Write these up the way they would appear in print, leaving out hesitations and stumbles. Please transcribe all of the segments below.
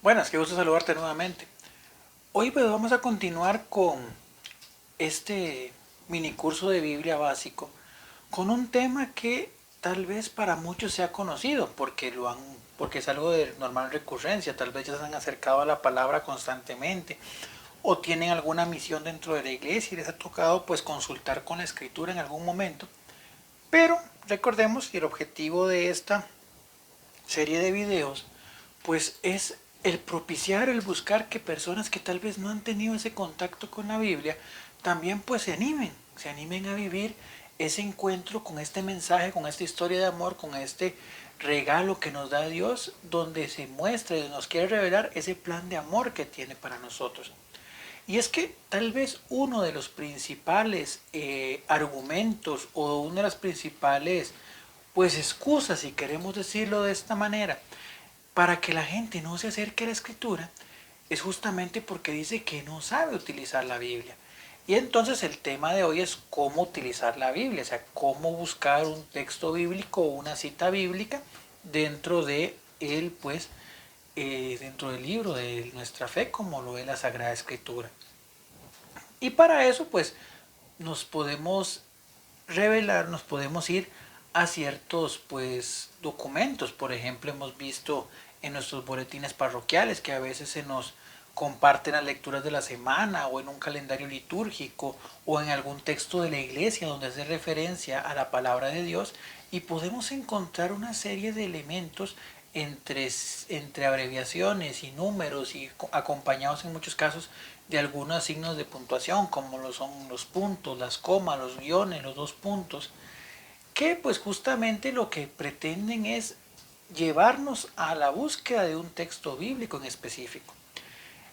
Buenas, qué gusto saludarte nuevamente. Hoy pues vamos a continuar con este mini curso de Biblia básico con un tema que tal vez para muchos sea conocido porque es algo de normal recurrencia, tal vez ya se han acercado a la palabra constantemente o tienen alguna misión dentro de la iglesia y les ha tocado pues consultar con la escritura en algún momento. Pero recordemos que el objetivo de esta serie de videos pues es el propiciar, el buscar que personas que tal vez no han tenido ese contacto con la Biblia también pues se animen a vivir ese encuentro con este mensaje, con esta historia de amor, con este regalo que nos da Dios, donde se muestra y nos quiere revelar ese plan de amor que tiene para nosotros. Y es que tal vez uno de los principales argumentos o una de las principales pues excusas, si queremos decirlo de esta manera, para que la gente no se acerque a la escritura es justamente porque dice que no sabe utilizar la Biblia. Y entonces el tema de hoy es cómo utilizar la Biblia, o sea, cómo buscar un texto bíblico o una cita bíblica dentro de él, pues, dentro del libro de nuestra fe, como lo es la Sagrada Escritura. Y para eso, pues, nos podemos revelar, nos podemos ir a ciertos pues documentos. Por ejemplo, hemos visto en nuestros boletines parroquiales que a veces se nos comparten las lecturas de la semana o en un calendario litúrgico o en algún texto de la iglesia donde hace referencia a la palabra de Dios y podemos encontrar una serie de elementos entre abreviaciones y números y acompañados en muchos casos de algunos signos de puntuación como lo son los puntos, las comas, los guiones, los dos puntos, que pues justamente lo que pretenden es llevarnos a la búsqueda de un texto bíblico en específico.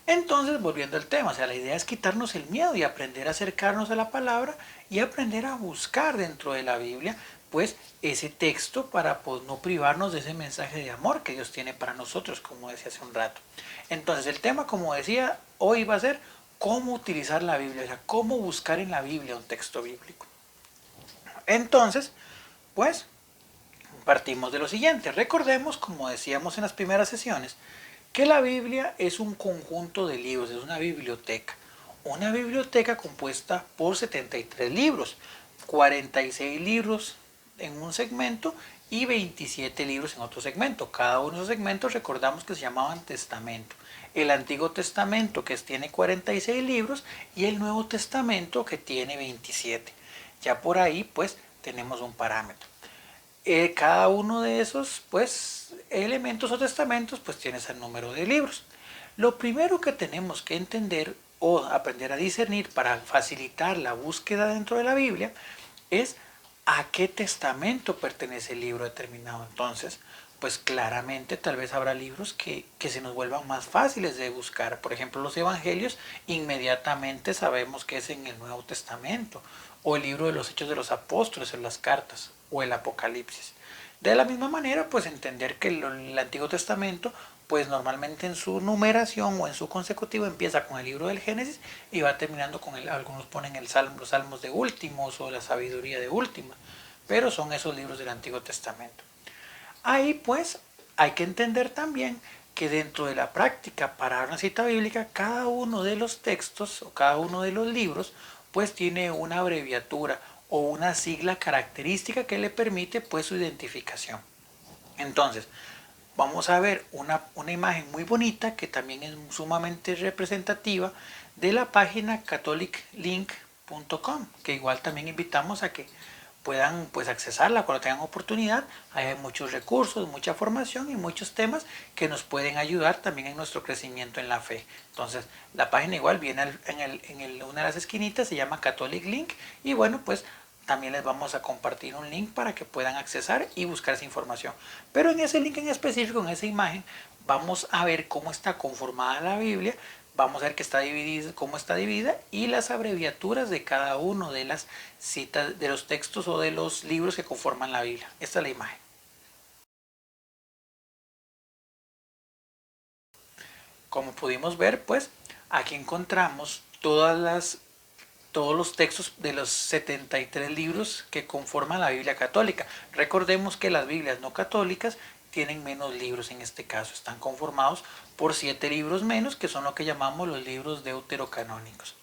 Entonces, volviendo al tema, o sea, la idea es quitarnos el miedo y aprender a acercarnos a la palabra y aprender a buscar dentro de la Biblia, pues, ese texto para pues, no privarnos de ese mensaje de amor que Dios tiene para nosotros, como decía hace un rato. Entonces, el tema, como decía, hoy va a ser cómo utilizar la Biblia, o sea, cómo buscar en la Biblia un texto bíblico. Entonces, pues, partimos de lo siguiente. Recordemos, como decíamos en las primeras sesiones, que la Biblia es un conjunto de libros, es una biblioteca. Una biblioteca compuesta por 73 libros, 46 libros en un segmento y 27 libros en otro segmento. Cada uno de esos segmentos recordamos que se llamaban testamento. El Antiguo Testamento que tiene 46 libros y el Nuevo Testamento que tiene 27. Ya por ahí pues tenemos un parámetro. Cada uno de esos pues elementos o testamentos pues tiene ese número de libros. Lo primero que tenemos que entender o aprender a discernir para facilitar la búsqueda dentro de la Biblia es a qué testamento pertenece el libro determinado. Entonces, pues claramente tal vez habrá libros que se nos vuelvan más fáciles de buscar. Por ejemplo, los evangelios inmediatamente sabemos que es en el Nuevo Testamento, o el libro de los Hechos de los Apóstoles en las cartas, o el Apocalipsis. De la misma manera, pues entender que el Antiguo Testamento, pues normalmente en su numeración o en su consecutivo empieza con el libro del Génesis y va terminando con algunos ponen los salmos de últimos o la sabiduría de última, pero son esos libros del Antiguo Testamento. Ahí pues hay que entender también que dentro de la práctica para una cita bíblica, cada uno de los textos o cada uno de los libros pues tiene una abreviatura o una sigla característica que le permite pues su identificación. Entonces, vamos a ver una imagen muy bonita que también es sumamente representativa de la página catholiclink.com, que igual también invitamos a que puedan pues accesarla cuando tengan oportunidad. Hay muchos recursos, mucha formación y muchos temas que nos pueden ayudar también en nuestro crecimiento en la fe. Entonces la página igual viene en una de las esquinitas, se llama Catholic Link y bueno pues también les vamos a compartir un link para que puedan accesar y buscar esa información. Pero en ese link en específico, en esa imagen, vamos a ver cómo está conformada la Biblia, vamos a ver que está dividida, cómo está dividida y las abreviaturas de cada uno de las citas, de los textos o de los libros que conforman la Biblia. Esta es la imagen. Como pudimos ver, pues aquí encontramos todos los textos de los 73 libros que conforman la Biblia católica. Recordemos que las Biblias no católicas tienen menos libros en este caso. Están conformados por 7 libros menos, que son lo que llamamos los libros deuterocanónicos.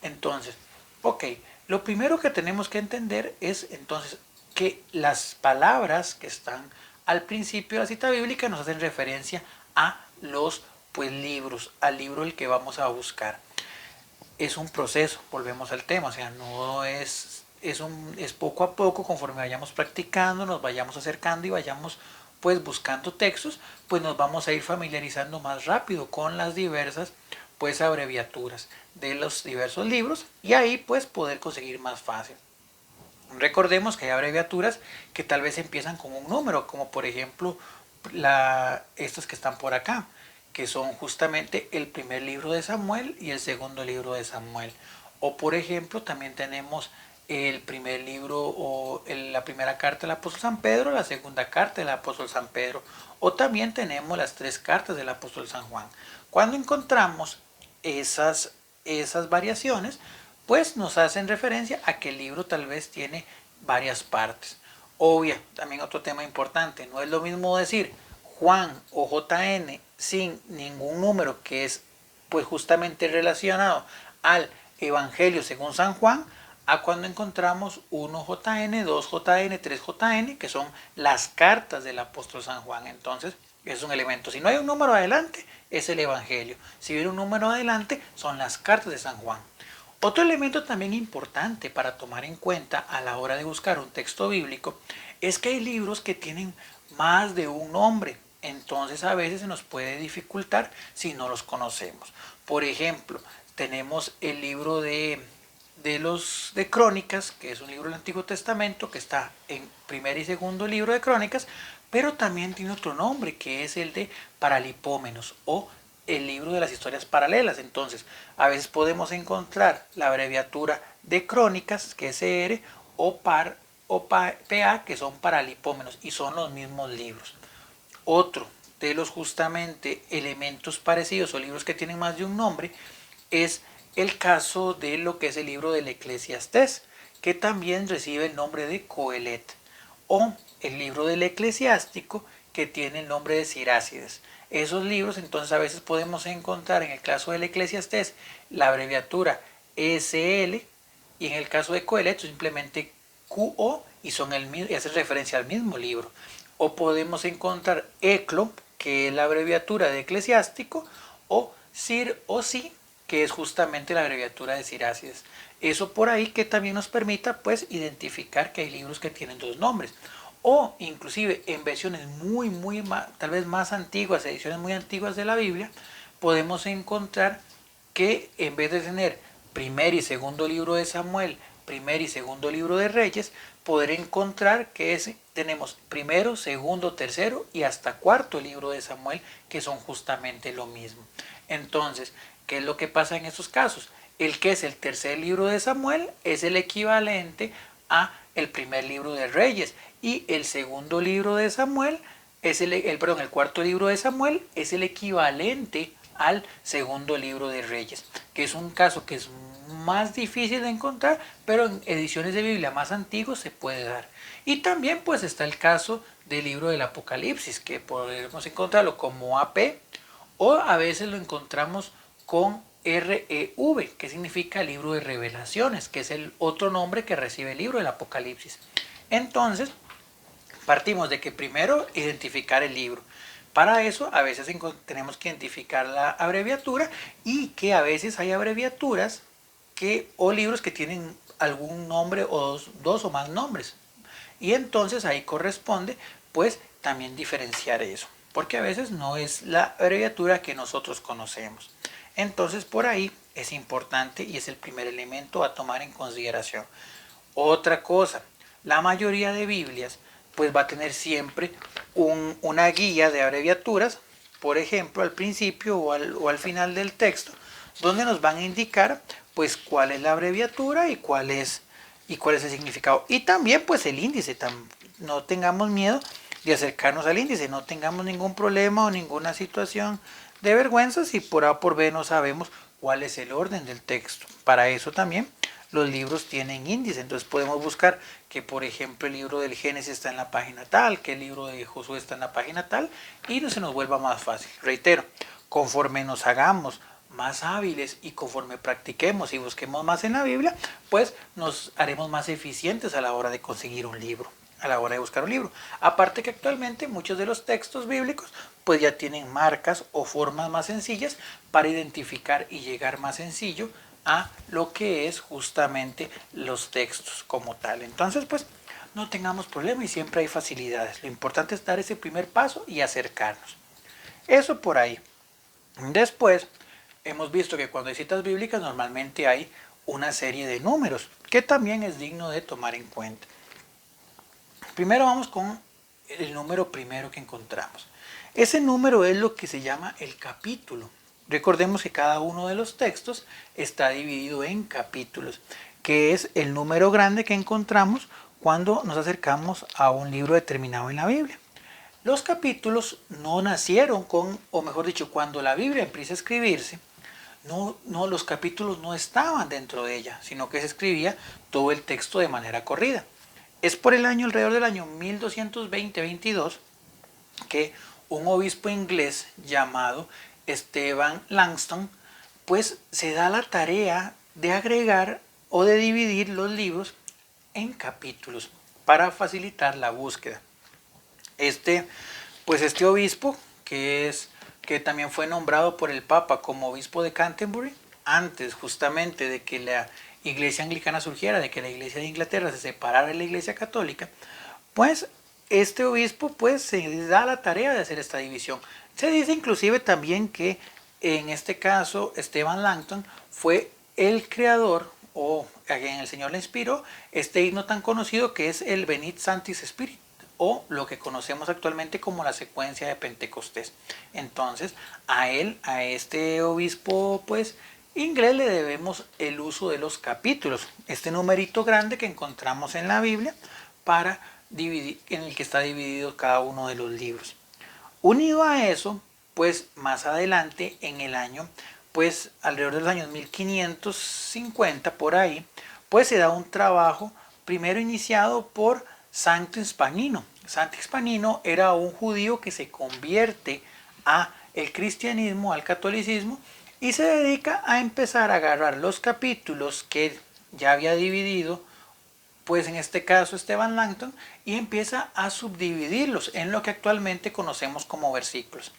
Entonces, ok, lo primero que tenemos que entender es entonces que las palabras que están al principio de la cita bíblica nos hacen referencia a los libros, al libro el que vamos a buscar. Es un proceso, volvemos al tema, o sea, no es poco a poco, conforme vayamos practicando, nos vayamos acercando y vayamos pues buscando textos, pues nos vamos a ir familiarizando más rápido con las diversas pues abreviaturas de los diversos libros y ahí pues poder conseguir más fácil. Recordemos que hay abreviaturas que tal vez empiezan con un número, como por ejemplo estas que están por acá, que son justamente el primer libro de Samuel y el segundo libro de Samuel. O por ejemplo también tenemos el primer libro o la primera carta del apóstol San Pedro, la segunda carta del apóstol San Pedro. O también tenemos las 3 cartas del apóstol San Juan. Cuando encontramos esas variaciones, pues nos hacen referencia a que el libro tal vez tiene varias partes. Obvio, también otro tema importante, no es lo mismo decir Juan o JN sin ningún número que es pues justamente relacionado al Evangelio según San Juan, a cuando encontramos 1JN, 2JN, 3JN, que son las cartas del apóstol San Juan. Entonces, es un elemento. Si no hay un número adelante, es el Evangelio. Si viene un número adelante, son las cartas de San Juan. Otro elemento también importante para tomar en cuenta a la hora de buscar un texto bíblico es que hay libros que tienen más de un nombre. Entonces a veces se nos puede dificultar si no los conocemos. Por ejemplo, tenemos el libro de Crónicas, que es un libro del Antiguo Testamento que está en primer y segundo libro de Crónicas, pero también tiene otro nombre que es el de Paralipómenos o el libro de las historias paralelas. Entonces, a veces podemos encontrar la abreviatura de Crónicas, que es CR, o PA, que son Paralipómenos, y son los mismos libros. Otro de los justamente elementos parecidos o libros que tienen más de un nombre es el caso de lo que es el libro del Eclesiastés, que también recibe el nombre de Coelet, o el libro del Eclesiástico, que tiene el nombre de Sirácides. Esos libros entonces a veces podemos encontrar en el caso del Eclesiastés la abreviatura SL y en el caso de Coelet simplemente QO y son el mismo y hace referencia al mismo libro. O podemos encontrar ECLO, que es la abreviatura de Eclesiástico, o CIR o SI, que es justamente la abreviatura de Sirácides. Eso por ahí que también nos permita pues identificar que hay libros que tienen 2 nombres. O inclusive en versiones tal vez más antiguas, ediciones muy antiguas de la Biblia, podemos encontrar que en vez de tener primer y segundo libro de Samuel, primer y segundo libro de Reyes, poder encontrar que tenemos primero, segundo, tercero y hasta cuarto libro de Samuel, que son justamente lo mismo. Entonces, ¿qué es lo que pasa en estos casos? El que es el tercer libro de Samuel es el equivalente a el primer libro de Reyes y el segundo libro de Samuel es el cuarto libro de Samuel es el equivalente al segundo libro de Reyes, que es un caso que es más difícil de encontrar, pero en ediciones de Biblia más antiguas se puede dar. Y también pues está el caso del libro del Apocalipsis, que podemos encontrarlo como AP o a veces lo encontramos con REV, que significa libro de revelaciones, que es el otro nombre que recibe el libro del Apocalipsis. Entonces, partimos de que primero identificar el libro. Para eso a veces tenemos que identificar la abreviatura y que a veces hay abreviaturas o libros que tienen algún nombre o dos o más nombres. Y entonces ahí corresponde pues también diferenciar eso, porque a veces no es la abreviatura que nosotros conocemos. Entonces por ahí es importante y es el primer elemento a tomar en consideración. Otra cosa, la mayoría de Biblias pues va a tener siempre una guía de abreviaturas, por ejemplo al principio o al final del texto, donde nos van a indicar pues cuál es la abreviatura y cuál es el significado. Y también pues el índice, no tengamos miedo de acercarnos al índice, no tengamos ningún problema o ninguna situación de vergüenza si por A o por B no sabemos cuál es el orden del texto. Para eso también los libros tienen índice. Entonces podemos buscar que, por ejemplo, el libro del Génesis está en la página tal, que el libro de Josué está en la página tal, y no se nos vuelva más fácil. Reitero, conforme nos hagamos más hábiles y conforme practiquemos y busquemos más en la Biblia, pues nos haremos más eficientes a la hora de conseguir un libro, a la hora de buscar un libro. Aparte que actualmente muchos de los textos bíblicos pues ya tienen marcas o formas más sencillas para identificar y llegar más sencillo a lo que es justamente los textos como tal. Entonces pues no tengamos problema y siempre hay facilidades. Lo importante es dar ese primer paso y acercarnos. Eso por ahí. Después hemos visto que cuando hay citas bíblicas normalmente hay una serie de números que también es digno de tomar en cuenta. Primero vamos con el número primero que encontramos. Ese número es lo que se llama el capítulo. Recordemos que cada uno de los textos está dividido en capítulos, que es el número grande que encontramos cuando nos acercamos a un libro determinado en la Biblia. Los capítulos no nacieron con, o mejor dicho, cuando la Biblia empieza a escribirse, los capítulos no estaban dentro de ella, sino que se escribía todo el texto de manera corrida. Es por el año, alrededor del año 1220-22, que un obispo inglés llamado Stephen Langton, pues se da la tarea de agregar o de dividir los libros en capítulos para facilitar la búsqueda. Este obispo, que también fue nombrado por el Papa como obispo de Canterbury, antes justamente de que la iglesia anglicana surgiera, de que la iglesia de Inglaterra se separara de la iglesia católica, pues este obispo pues se da la tarea de hacer esta división. Se dice inclusive también que en este caso Stephen Langton fue el creador, o a quien el Señor le inspiró, este himno tan conocido que es el Venit Sanctis Spiritus, o lo que conocemos actualmente como la secuencia de Pentecostés. Entonces, a este obispo pues inglés le debemos el uso de los capítulos, este numerito grande que encontramos en la Biblia para dividir, en el que está dividido cada uno de los libros. Unido a eso, pues más adelante en el año, pues alrededor de los años 1550 por ahí, pues se da un trabajo primero iniciado por Santo Hispanino. Santo Hispanino era un judío que se convierte a el cristianismo, al catolicismo, y se dedica a empezar a agarrar los capítulos que ya había dividido, pues en este caso Stephen Langton, y empieza a subdividirlos en lo que actualmente conocemos como versículos.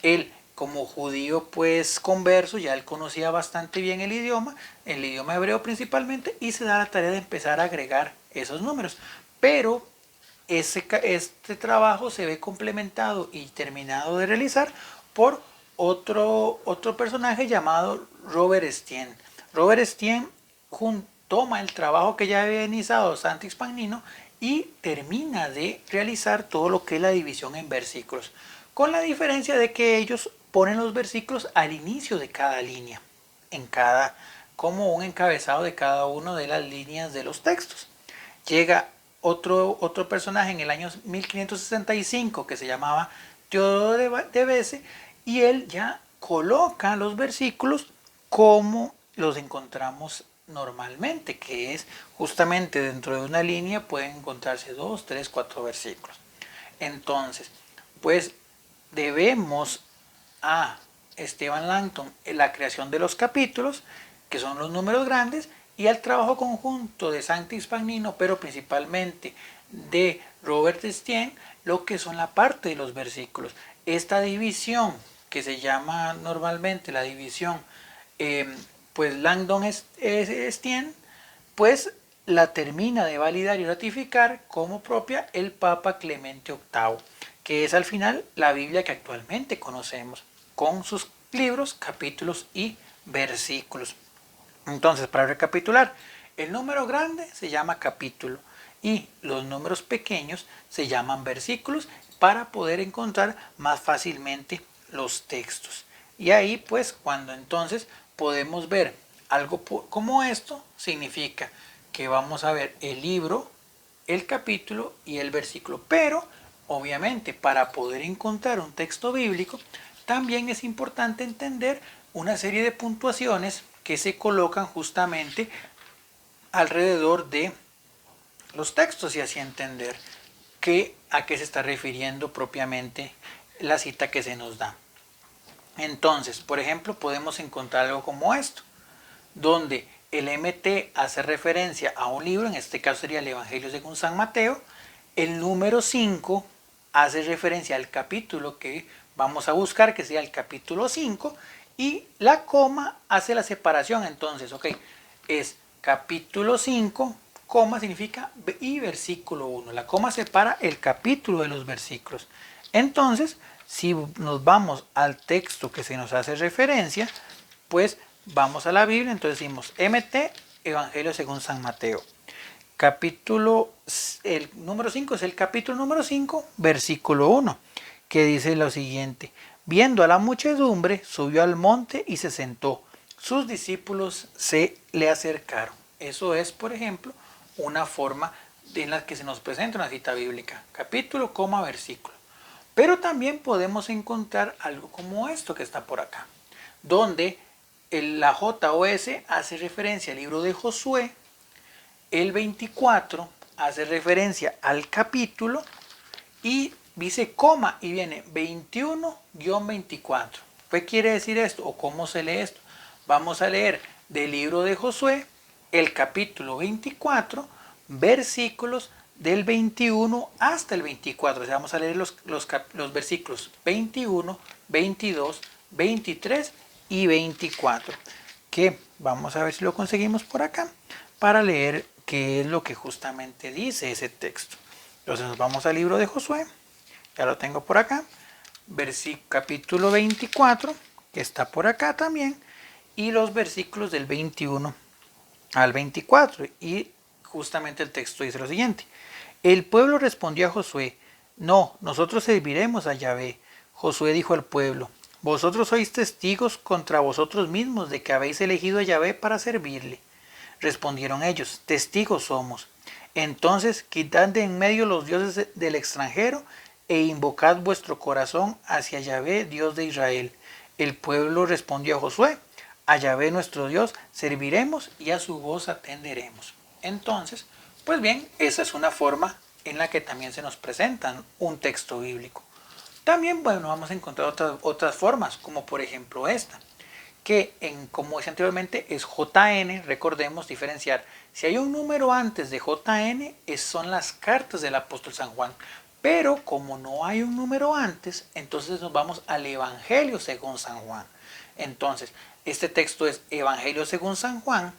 Él, como judío pues converso, ya él conocía bastante bien el idioma hebreo principalmente, y se da la tarea de empezar a agregar esos números. Pero este trabajo se ve complementado y terminado de realizar por otro personaje llamado Robert Estienne. Robert Estienne toma el trabajo que ya había iniciado Santo Hispanino y termina de realizar todo lo que es la división en versículos, con la diferencia de que ellos ponen los versículos al inicio de cada línea, como un encabezado de cada una de las líneas de los textos. Llega otro personaje en el año 1565 que se llamaba Teodoro de Beze, y él ya coloca los versículos como los encontramos normalmente, que es justamente dentro de una línea pueden encontrarse 2, 3, 4 versículos. Entonces, pues debemos a Stephen Langton la creación de los capítulos, que son los números grandes, y al trabajo conjunto de Santo Hispanino, pero principalmente de Robert Estienne, lo que son la parte de los versículos. Esta división, que se llama normalmente la división pues Langdon Estienne, pues la termina de validar y ratificar como propia el Papa Clemente VIII, que es al final la Biblia que actualmente conocemos, con sus libros, capítulos y versículos. Entonces, para recapitular, el número grande se llama capítulo y los números pequeños se llaman versículos para poder encontrar más fácilmente los textos. Y ahí pues cuando entonces podemos ver algo como esto, significa que vamos a ver el libro, el capítulo y el versículo. Pero obviamente para poder encontrar un texto bíblico también es importante entender una serie de puntuaciones que se colocan justamente alrededor de los textos y así entender a qué se está refiriendo propiamente la cita que se nos da. Entonces, por ejemplo, podemos encontrar algo como esto, donde el MT hace referencia a un libro, en este caso sería el Evangelio según San Mateo, el número 5 hace referencia al capítulo que vamos a buscar, que sería el capítulo 5, y la coma hace la separación. Entonces, ok, es capítulo 5, coma significa y versículo 1. La coma separa el capítulo de los versículos. Entonces, si nos vamos al texto que se nos hace referencia, pues vamos a la Biblia, entonces decimos MT, Evangelio según San Mateo. El número 5 es el capítulo número 5, versículo 1, que dice lo siguiente: viendo a la muchedumbre, subió al monte y se sentó. Sus discípulos se le acercaron. Eso es, por ejemplo, una forma en la que se nos presenta una cita bíblica. Capítulo, coma, versículo. Pero también podemos encontrar algo como esto que está por acá, donde la JOS hace referencia al libro de Josué, el 24 hace referencia al capítulo y dice coma y viene 21-24. ¿Qué quiere decir esto o cómo se lee esto? Vamos a leer del libro de Josué el capítulo 24, versículos del 21 hasta el 24. O sea, vamos a leer los versículos 21, 22, 23 y 24. Que vamos a ver si lo conseguimos por acá para leer qué es lo que justamente dice ese texto. Entonces nos vamos al libro de Josué. Ya lo tengo por acá. Capítulo 24, que está por acá también. Y los versículos del 21 al 24. Y justamente el texto dice lo siguiente: el pueblo respondió a Josué: no, nosotros serviremos a Yahvé. Josué dijo al pueblo: vosotros sois testigos contra vosotros mismos de que habéis elegido a Yahvé para servirle. Respondieron ellos: testigos somos. Entonces quitad de en medio los dioses del extranjero e invocad vuestro corazón hacia Yahvé, Dios de Israel. El pueblo respondió a Josué: a Yahvé nuestro Dios serviremos y a su voz atenderemos. Entonces, pues bien, esa es una forma en la que también se nos presenta un texto bíblico. También, bueno, vamos a encontrar otras formas, como por ejemplo esta, que como decía anteriormente es JN. Recordemos diferenciar: si hay un número antes de JN, son las cartas del apóstol San Juan. Pero como no hay un número antes, entonces nos vamos al Evangelio según San Juan. Entonces, este texto es Evangelio según San Juan,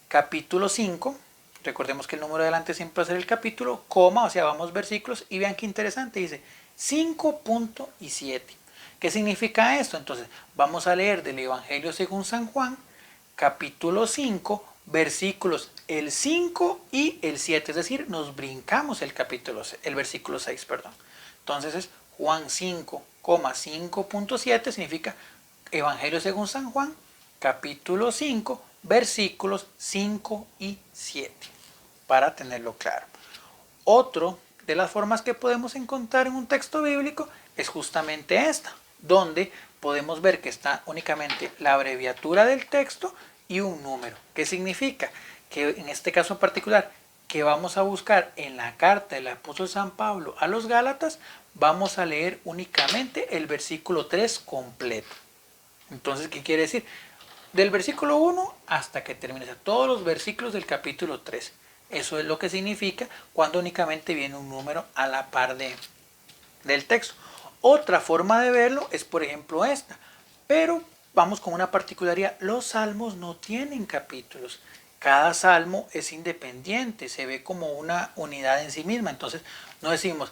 capítulo 5. Recordemos que el número delante siempre va a ser el capítulo, coma, o sea, vamos versículos, y vean qué interesante, dice 5.7. ¿Qué significa esto? Entonces, vamos a leer del Evangelio según San Juan, capítulo 5, versículos el 5 y el 7, es decir, nos brincamos el versículo 6, perdón. Entonces es Juan 5,5.7, significa Evangelio según San Juan, capítulo 5, versículos 5 y 7, para tenerlo claro. Otro de las formas que podemos encontrar en un texto bíblico es justamente esta, donde podemos ver que está únicamente la abreviatura del texto y un número. ¿Qué significa? Que en este caso en particular, que vamos a buscar en la carta del apóstol San Pablo a los Gálatas, vamos a leer únicamente el versículo 3 completo. Entonces, ¿qué quiere decir? Del versículo 1 hasta que termine, todos los versículos del capítulo 3. Eso es lo que significa cuando únicamente viene un número a la par del texto. Otra forma de verlo es, por ejemplo, esta. Pero vamos con una particularidad: los salmos no tienen capítulos. Cada salmo es independiente, se ve como una unidad en sí misma. Entonces, no decimos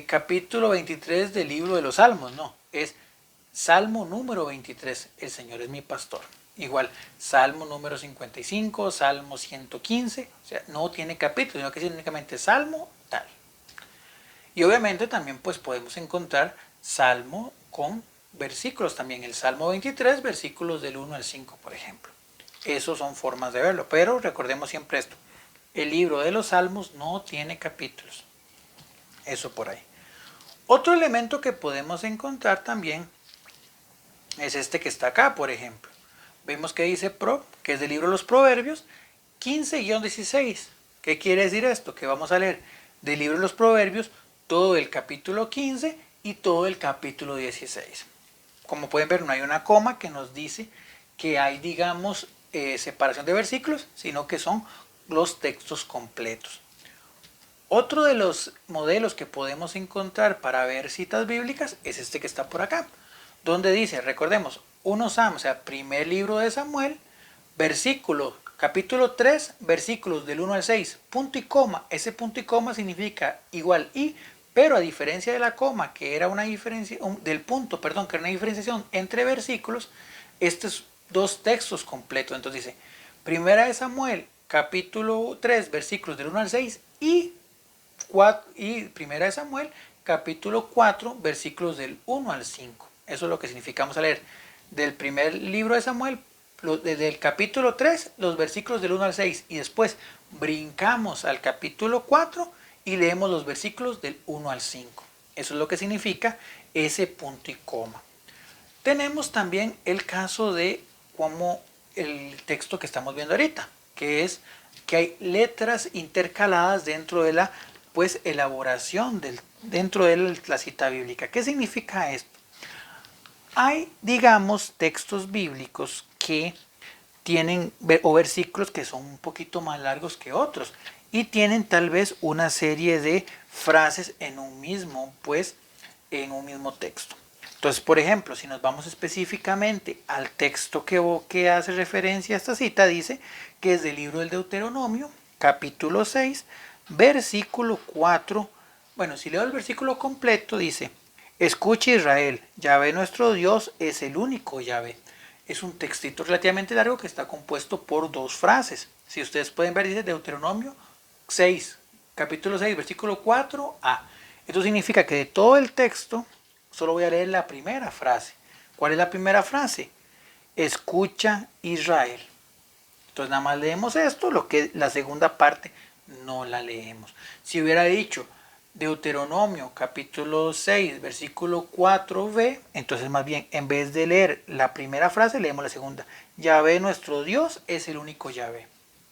capítulo 23 del libro de los salmos, no. Es salmo número 23, el Señor es mi pastor. Igual, salmo número 55, salmo 115, o sea, no tiene capítulo, sino que es únicamente salmo tal. Y obviamente también pues podemos encontrar salmo con versículos también, el salmo 23, versículos del 1 al 5, por ejemplo. Esas son formas de verlo, pero recordemos siempre esto: el libro de los salmos no tiene capítulos. Eso por ahí. Otro elemento que podemos encontrar también es este que está acá, por ejemplo. Vemos que dice que es del libro de los Proverbios, 15-16. ¿Qué quiere decir esto? Que vamos a leer del libro de los Proverbios todo el capítulo 15 y todo el capítulo 16. Como pueden ver, no hay una coma que nos dice que hay, digamos, separación de versículos, sino que son los textos completos. Otro de los modelos que podemos encontrar para ver citas bíblicas es este que está por acá, donde dice, recordemos, 1 Samuel, o sea, primer libro de Samuel, versículo, capítulo 3, versículos del 1 al 6, punto y coma. Ese punto y coma significa igual y, pero a diferencia de la coma, que era una diferencia, del punto, perdón, que era una diferenciación entre versículos, estos dos textos completos. Entonces dice, primera de Samuel, capítulo 3, versículos del 1 al 6 y primera de Samuel, capítulo 4, versículos del 1 al 5. Eso es lo que significa. Vamos a leer del primer libro de Samuel, desde el capítulo 3, los versículos del 1 al 6, y después brincamos al capítulo 4 y leemos los versículos del 1 al 5. Eso es lo que significa ese punto y coma. Tenemos también el caso de como el texto que estamos viendo ahorita, que es que hay letras intercaladas dentro de la pues elaboración dentro de la cita bíblica. ¿Qué significa esto? Hay, digamos, textos bíblicos que tienen o versículos que son un poquito más largos que otros y tienen tal vez una serie de frases en un mismo texto. Entonces, por ejemplo, si nos vamos específicamente al texto que hace referencia a esta cita, dice que es del libro del Deuteronomio, capítulo 6, versículo 4. Bueno, si leo el versículo completo, dice, escucha Israel, Yahvé nuestro Dios es el único Yahvé. Es un textito relativamente largo que está compuesto por dos frases. Si ustedes pueden ver, dice Deuteronomio 6, capítulo 6, versículo 4a. Esto significa que de todo el texto, solo voy a leer la primera frase. ¿Cuál es la primera frase? Escucha Israel. Entonces nada más leemos esto, lo que la segunda parte no la leemos. Si hubiera dicho Deuteronomio capítulo 6 versículo 4b, entonces más bien en vez de leer la primera frase leemos la segunda. Yahvé nuestro Dios es el único Yahvé.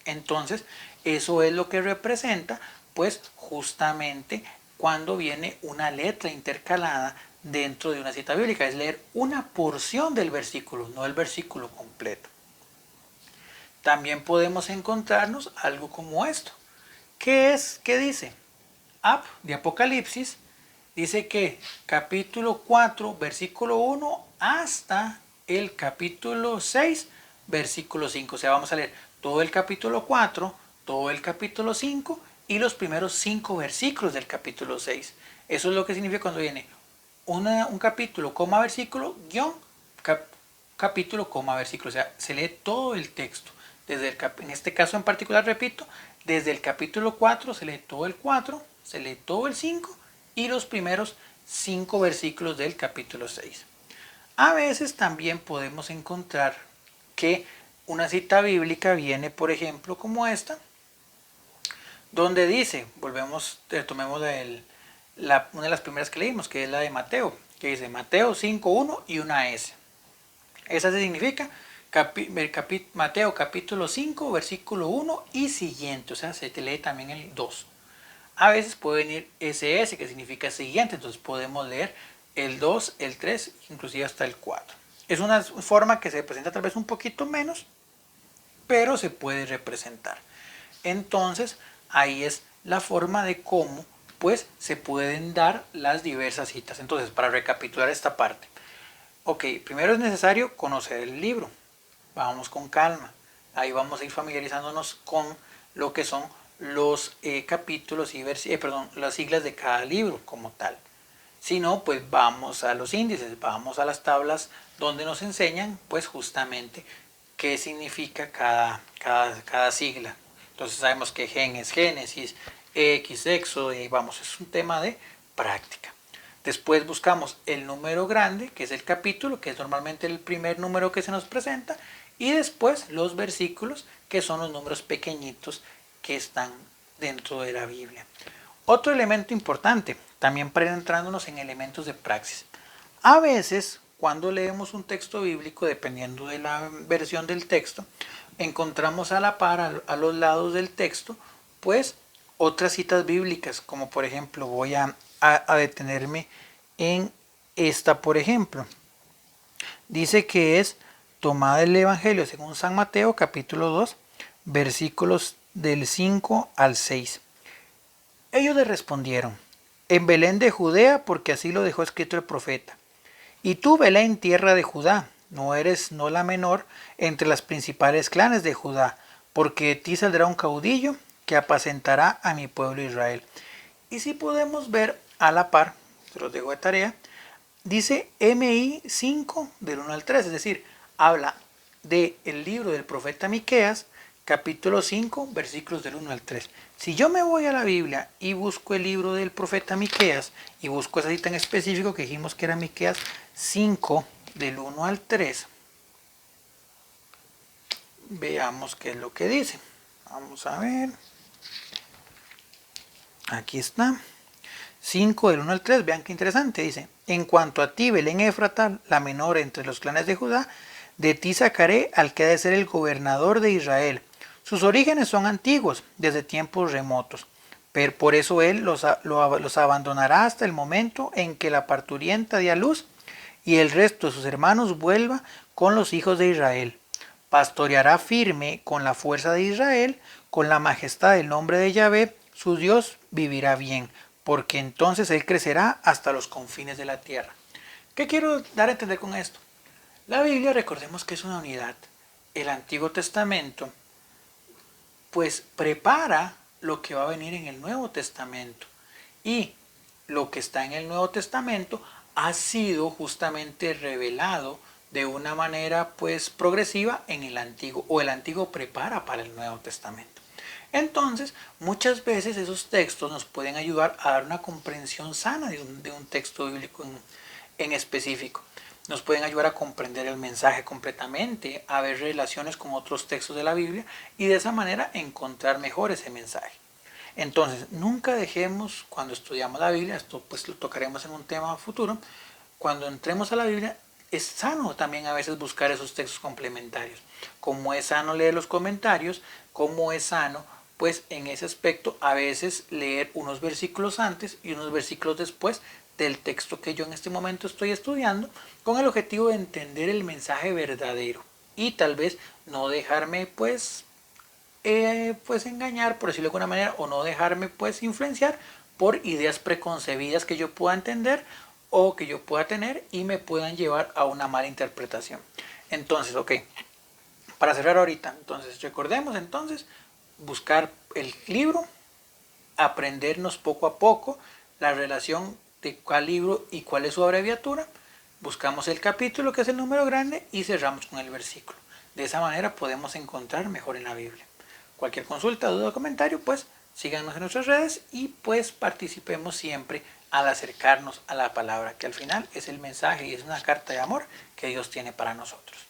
Entonces eso es lo que representa pues justamente cuando viene una letra intercalada dentro de una cita bíblica, es leer una porción del versículo, no el versículo completo. También podemos encontrarnos algo como esto. ¿Qué dice? De Apocalipsis dice que capítulo 4, versículo 1 hasta el capítulo 6, versículo 5. O sea, vamos a leer todo el capítulo 4, todo el capítulo 5 y los primeros 5 versículos del capítulo 6. Eso es lo que significa cuando viene un capítulo, coma, versículo, guión, capítulo, coma, versículo. O sea, se lee todo el texto. En este caso en particular, repito, desde el capítulo 4 se lee todo el 4, se lee todo el 5 y los primeros 5 versículos del capítulo 6. A veces también podemos encontrar que una cita bíblica viene, por ejemplo, como esta, donde dice, retomemos una de las primeras que leímos, que es la de Mateo, que dice Mateo 5.1 y una S. Esa significa Mateo capítulo 5, versículo 1 y siguiente, o sea, se te lee también el 2. A veces puede venir SS, que significa siguiente, entonces podemos leer el 2, el 3, inclusive hasta el 4. Es una forma que se presenta tal vez un poquito menos, pero se puede representar. Entonces, ahí es la forma de cómo pues se pueden dar las diversas citas. Entonces, para recapitular esta parte. Ok, primero es necesario conocer el libro. Vamos con calma. Ahí vamos a ir familiarizándonos con lo que son los capítulos y las siglas de cada libro como tal. Si no, pues vamos a los índices, vamos a las tablas donde nos enseñan pues justamente qué significa cada sigla. Entonces sabemos que Gen es Génesis, X, Éxodo, y vamos, es un tema de práctica. Después buscamos el número grande, que es el capítulo, que es normalmente el primer número que se nos presenta, y después los versículos, que son los números pequeñitos que están dentro de la Biblia. Otro elemento importante, también para ir entrándonos en elementos de praxis. A veces, cuando leemos un texto bíblico, dependiendo de la versión del texto, encontramos a la par, a los lados del texto, pues otras citas bíblicas, como por ejemplo voy a detenerme en esta, por ejemplo. Dice que es tomada del Evangelio según San Mateo, capítulo 2, versículos del 5 al 6. Ellos le respondieron, en Belén de Judea, porque así lo dejó escrito el profeta. Y tú, Belén, tierra de Judá, no eres no la menor entre las principales clanes de Judá, porque de ti saldrá un caudillo que apacentará a mi pueblo Israel. Y si podemos ver a la par, se los dejo de tarea, dice MI 5 del 1 al 3, es decir, habla del libro del profeta Miqueas, capítulo 5, versículos del 1 al 3. Si yo me voy a la Biblia y busco el libro del profeta Miqueas y busco esa cita en específico que dijimos que era Miqueas 5 del 1 al 3, veamos qué es lo que dice. Vamos a ver. Aquí está. 5 del 1 al 3, vean qué interesante, dice, en cuanto a ti, Belén Efrata, la menor entre los clanes de Judá, de ti sacaré al que ha de ser el gobernador de Israel. Sus orígenes son antiguos, desde tiempos remotos, pero por eso él los abandonará hasta el momento en que la parturienta dé a luz y el resto de sus hermanos vuelva con los hijos de Israel. Pastoreará firme con la fuerza de Israel, con la majestad del nombre de Yahvé, su Dios vivirá bien, porque entonces él crecerá hasta los confines de la tierra. ¿Qué quiero dar a entender con esto? La Biblia, recordemos que es una unidad. El Antiguo Testamento, pues prepara lo que va a venir en el Nuevo Testamento. Y lo que está en el Nuevo Testamento ha sido justamente revelado de una manera pues progresiva en el Antiguo, o el Antiguo prepara para el Nuevo Testamento. Entonces, muchas veces esos textos nos pueden ayudar a dar una comprensión sana de un texto bíblico en específico. Nos pueden ayudar a comprender el mensaje completamente, a ver relaciones con otros textos de la Biblia y de esa manera encontrar mejor ese mensaje. Entonces, nunca dejemos, cuando estudiamos la Biblia, esto pues lo tocaremos en un tema futuro, cuando entremos a la Biblia, es sano también a veces buscar esos textos complementarios. Como es sano leer los comentarios, como es sano, pues en ese aspecto a veces leer unos versículos antes y unos versículos después del texto que yo en este momento estoy estudiando, con el objetivo de entender el mensaje verdadero y tal vez no dejarme pues engañar, por decirlo de alguna manera, o no dejarme pues influenciar por ideas preconcebidas que yo pueda entender o que yo pueda tener y me puedan llevar a una mala interpretación. Entonces, ok, para cerrar ahorita, entonces recordemos entonces buscar el libro, aprendernos poco a poco la relación de cuál libro y cuál es su abreviatura, buscamos el capítulo que es el número grande y cerramos con el versículo. De esa manera podemos encontrar mejor en la Biblia. Cualquier consulta, duda o comentario, pues síganos en nuestras redes y pues participemos siempre al acercarnos a la palabra, que al final es el mensaje y es una carta de amor que Dios tiene para nosotros.